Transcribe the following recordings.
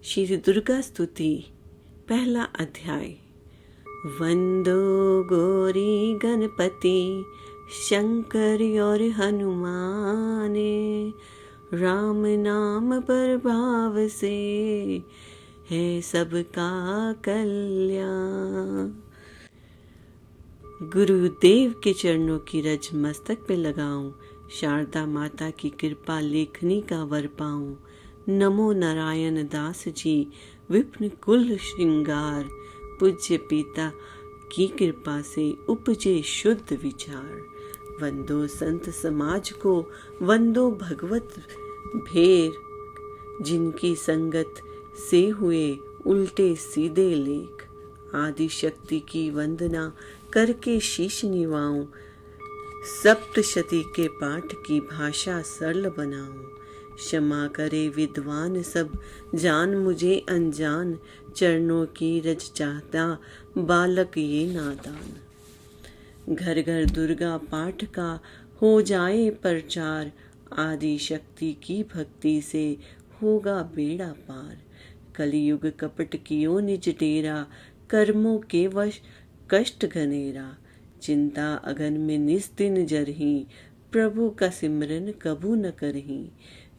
श्री दुर्गा स्तुति पहला अध्याय। वंदो गौरी गणपति शंकर और हनुमाने, राम नाम प्रभाव से है सबका कल्याण। गुरुदेव के चरणों की रज मस्तक पे लगाऊं, शारदा माता की कृपा लेखनी का वर पाऊं। नमो नारायण दास जी विप्न कुल श्रृंगार, पूज्य पिता की कृपा से उपजे शुद्ध विचार। वंदो संत समाज को, वंदो भगवत भेर, जिनकी संगत से हुए उल्टे सीधे लेख। आदि शक्ति की वंदना करके शीश निवाऊं, सप्तशती के पाठ की भाषा सरल बनाऊं। क्षमा करे विद्वान सब, जान मुझे अनजान, चरणों की रज चाहता बालक ये नादान। घर घर दुर्गा पाठ का हो जाए प्रचार, आदि शक्ति की भक्ति से होगा बेड़ा पार। कलयुग कपट कियो निज डेरा, कर्मों के वश कष्ट घनेरा। चिंता अगन में निस दिन जरही, प्रभु का सिमरन कबू न करही।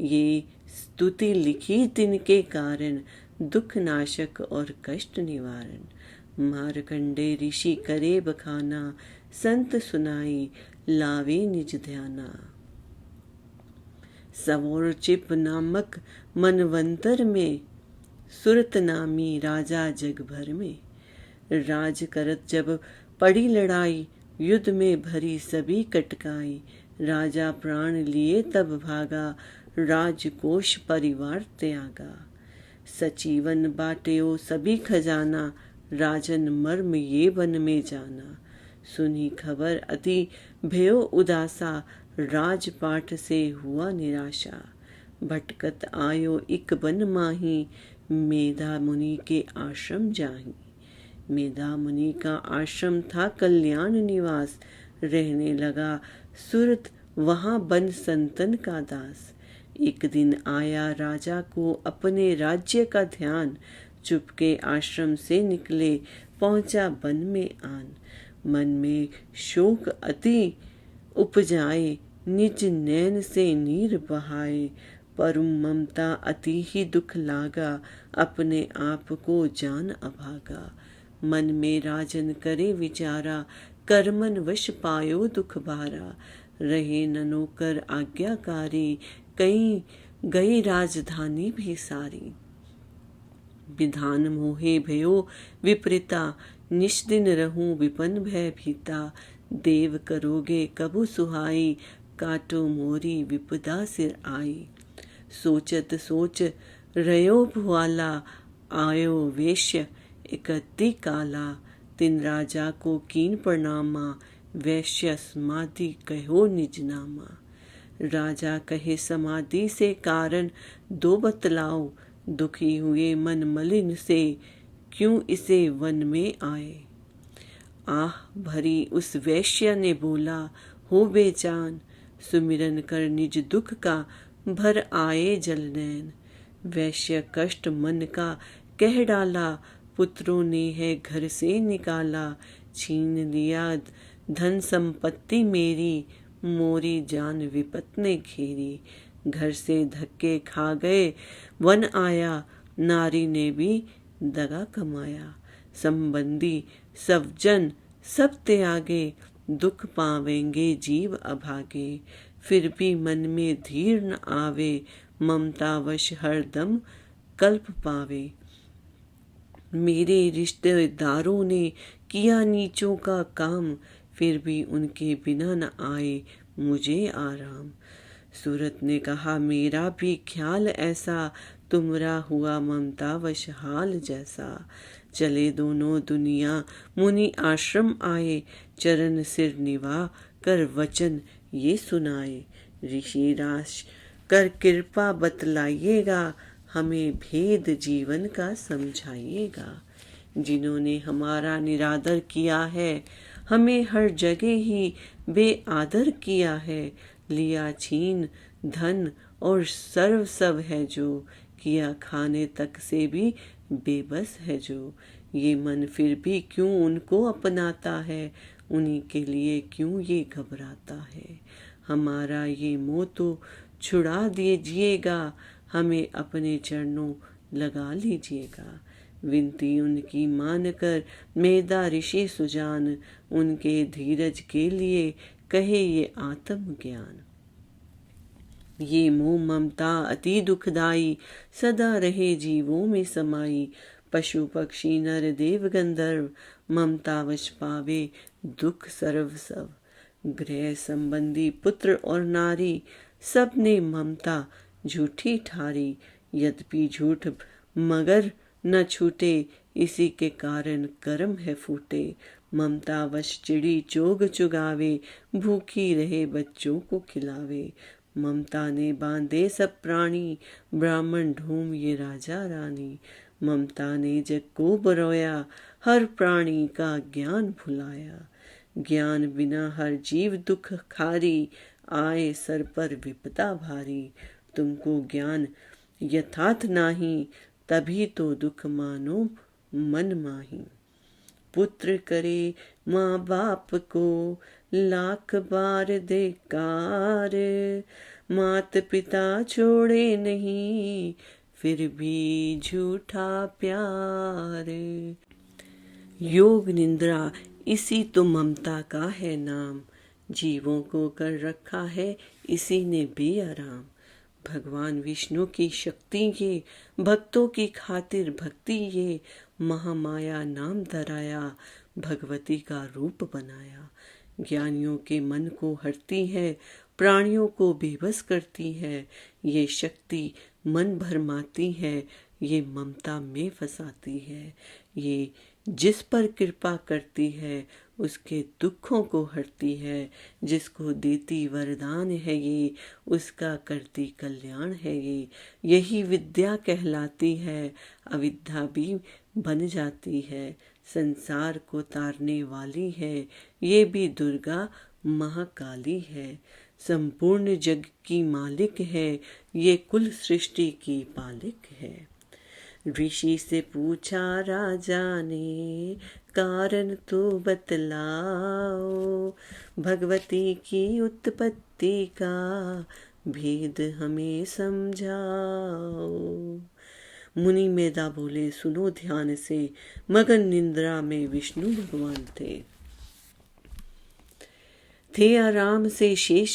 ये स्तुति लिखी तिनके कारण, दुख नाशक और कष्ट निवारण। मारकंडे ऋषि करे बखाना, संत सुनाई लावे निज ध्याना। सवोर चिप नामक मनवंतर में, सुरत नामी राजा जग भर में। राज करत जब पड़ी लड़ाई, युद्ध में भरी सभी कटकाई। राजा प्राण लिए तब भागा, राजकोष परिवार त्यागा। सचिवन बाटेओ सभी खजाना, राजन मर्म ये वन में जाना। सुनी खबर अति भयो उदासा, राजपाट से हुआ निराशा। भटकत आयो इक बन माही, मेधा मुनि के आश्रम जाही। मेधा मुनि का आश्रम था कल्याण निवास, रहने लगा सुरत वहां बन संतन का दास। एक दिन आया राजा को अपने राज्य का ध्यान, चुपके आश्रम से निकले पहुंचा वन में आन। मन में शोक अति उपजाए, निज नैन से नीर बहाए। परम ममता अति ही दुख लागा, अपने आप को जान अभागा। मन में राजन करे विचारा, कर्मन वश पायो दुख भारा। रहे न नौकर आज्ञाकारी, कहीं गई राजधानी भी सारी। विधान मोहे भयो विपरीता, निश दिन रहूं विपन भय भीता। देव करोगे कबू सुहाई, काटो मोरी विपदा सिर आई। सोचत सोच रयो भुआला, आयो वेश्य इकत्ती काला। तिन राजा को कीन प्रणामा, वैश्य समाधि कहो निज नामा। राजा कहे समाधि से कारण, दो बतलाओ दुखी हुए मन मलिन से, क्यों इसे वन में आए। आह भरी उस वैश्य ने बोला, हो बेजान, सुमिरन कर निज दुख का भर आए जलनैन। वैश्य कष्ट मन का कह डाला, पुत्रों ने है घर से निकाला। छीन लिया धन संपत्ति मेरी, मोरी जान विपत ने घेरी। घर से धक्के खा गए वन आया, नारी ने भी दगा कमाया। संबंधी सब जन सब त्यागे, दुख पावेंगे जीव अभागे। फिर भी मन में धीर न आवे, ममतावश हरदम कल्प पावे। मेरे रिश्तेदारों ने किया नीचों का काम, फिर भी उनके बिना न आए मुझे आराम। सूरत ने कहा मेरा भी ख्याल ऐसा, तुमरा हुआ ममतावश हाल जैसा। चले दोनों दुनिया मुनि आश्रम आए, चरण सिर निभा कर वचन ये सुनाए। ऋषि राज कर कृपा बतलाइएगा, हमें भेद जीवन का समझाइएगा। जिन्होंने हमारा निरादर किया है, हमें हर जगह ही बेआदर किया है। लिया छीन धन और सर्व सब है जो, किया खाने तक से भी बेबस है जो। ये मन फिर भी क्यों उनको अपनाता है, उन्हीं के लिए क्यों ये घबराता है। हमारा ये मोह तो छुड़ा दीजिएगा, हमें अपने चरणों लगा लीजिएगा। विनती उनकी मानकर मेधा ऋषि सुजान, उनके धीरज के लिए कहे ये आत्म ज्ञान। ये मोह ममता अति दुखदाई, सदा रहे जीवों में समाई। पशु पक्षी नर देव गंधर्व, ममता वश पावे दुख सर्व सब। गृह संबंधी पुत्र और नारी, सबने ममता झूठी ठारी। यद्यपि झूठ मगर न छूटे, इसी के कारण कर्म है फूटे। ममता वश चिड़ी चोग चुगावे, भूखी रहे बच्चों को खिलावे। ममता ने बांधे सब प्राणी, ब्राह्मण ढूंढ ये राजा रानी। ममता ने जग को बरोया, हर प्राणी का ज्ञान भुलाया। ज्ञान बिना हर जीव दुख खारी, आए सर पर विपदा भारी। तुमको ज्ञान यथार्थ नाही, तभी तो दुख मानो मन माही। पुत्र करे माँ बाप को, लाख बार धिक्कार। मात पिता छोड़े नहीं, फिर भी झूठा प्यार। योग निंद्रा इसी तो ममता का है नाम, जीवों को कर रखा है इसी ने बेआराम। भगवान विष्णु की शक्ति ये, भक्तों की खातिर भक्ति ये। महामाया नाम धराया, भगवती का रूप बनाया। ज्ञानियों के मन को हरती है, प्राणियों को बेबस करती है। ये शक्ति मन भरमाती है, ये ममता में फंसाती है। ये जिस पर कृपा करती है, उसके दुखों को हरती है। जिसको देती वरदान है ये, उसका करती कल्याण है ये। यही विद्या कहलाती है, अविद्या भी बन जाती है। संसार को तारने वाली है, ये भी दुर्गा महाकाली है। संपूर्ण जग की मालिक है, ये कुल सृष्टि की पालिक है। ऋषि से पूछा राजा ने, कारण तो बतलाओ। भगवती की उत्पत्ति का भेद हमें समझाओ। मुनि मेधा बोले सुनो ध्यान से, मगन निंद्रा में विष्णु भगवान थे आराम से शेष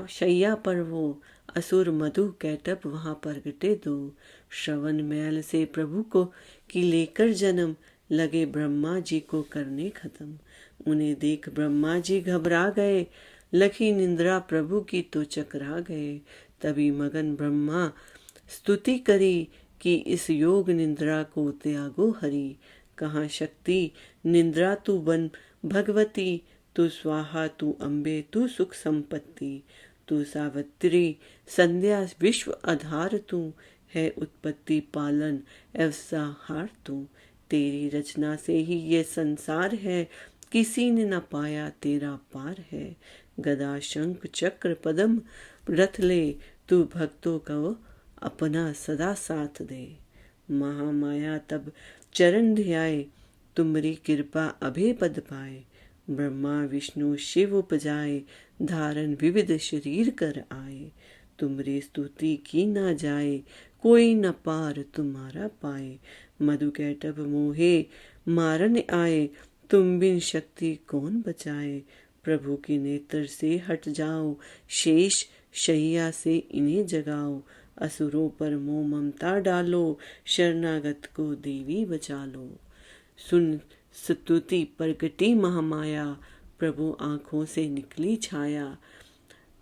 शैया पर वो। असुर मधु कैटप वहां प्रगटे दो। श्रवण मैल से प्रभु को की लेकर जन्म, लगे ब्रह्मा जी को करने खत्म। उन्हें देख ब्रह्मा जी घबरा गए, लखी निंद्रा प्रभु की तो चकरा गए। तभी मगन ब्रह्मा स्तुति करी, कि इस योग निंद्रा को त्यागो हरि। कहाँ शक्ति निंद्रा तू बन भगवती, तू स्वाहा तू अम्बे तू सुख संपत्ति। तू सावित्री संध्या विश्व आधार, तू है उत्पत्ति पालन अवसाहार। तू तेरी रचना से ही ये संसार है, किसी ने न पाया तेरा पार है। गदा शंख चक्र पद्म रथ ले, तू भक्तों को अपना सदा साथ दे। महामाया तब चरण ध्याए, तुम्हारी कृपा अभय पद पाए। ब्रह्मा विष्णु शिव उपजाए, धारण विविध शरीर कर आए। तुम्हारी स्तुति की ना जाए, कोई न पार तुम्हारा पाए। मधु कैटभ मोहे मारन आए, तुम बिन शक्ति कौन बचाए। प्रभु के नेत्र से हट जाओ, शेष शैया से इन्हें जगाओ। असुरों पर मोह ममता डालो, शरणागत को देवी बचा लो। सुन स्तुति प्रगटी महामाया, प्रभु आंखों से निकली छाया।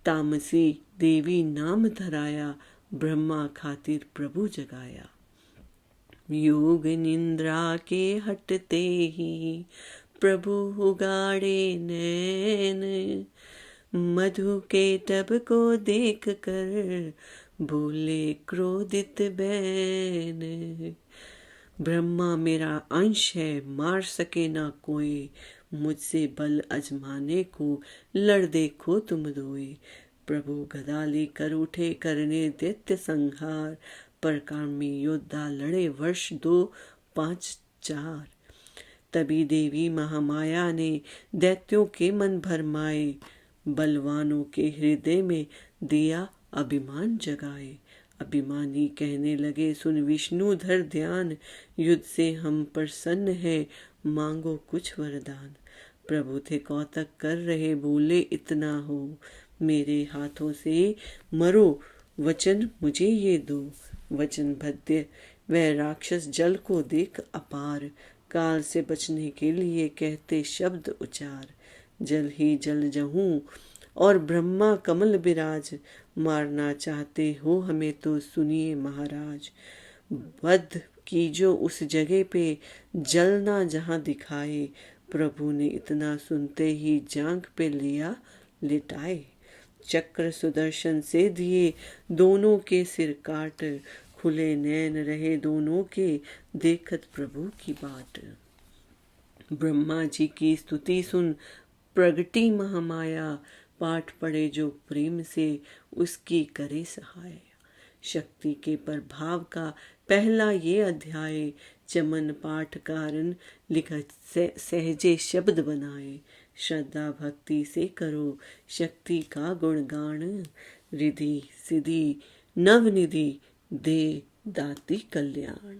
तामसी देवी नाम धराया, ब्रह्मा खातिर प्रभु जगाया। योग निंद्रा के हटते ही, प्रभु उगाड़े नैन। मधु के तब को देख कर, बोले क्रोधित बैन। ब्रह्मा मेरा अंश है, मार सके ना कोई। मुझसे बल अजमाने को, लड़ देखो तुम दोए। प्रभु गदा लेकर उठे करने दैत्य संहार, परकामी योद्धा लड़े वर्ष 2, 5, 4। तभी देवी महामाया ने दैत्यों के मन भरमाए, बलवानों के हृदय में दिया अभिमान जगाए। अभिमानी कहने लगे सुन विष्णु धर ध्यान, युद्ध से हम प्रसन्न है मांगो कुछ वरदान। प्रभु थे कौतक कर रहे बोले इतना हो, मेरे हाथों से मरो वचन मुझे ये दो। वचन भद्य वह राक्षस जल को देख अपार, काल से बचने के लिए कहते शब्द उचार। जल ही जल जहूं और ब्रह्मा कमल विराज, मारना चाहते हो हमें तो सुनिए महाराज। वध की जो उस जगह पे जलना जहां दिखाए, प्रभु ने इतना सुनते ही जांघ पे लिया लिटाए। चक्र सुदर्शन से दिए दोनों के सिर काट, खुले नैन रहे दोनों के देखत प्रभु की बाट। ब्रह्मा जी की स्तुति सुन प्रगटी महामाया, पाठ पढ़े जो प्रेम से उसकी करे सहाय। शक्ति के प्रभाव का पहला ये अध्याय, चमन पाठ कारण लिखत सहजे शब्द बनाए। श्रद्धा भक्ति से करो शक्ति का गुणगान, रिधि सिद्धि नवनिधि दे दाती कल्याण।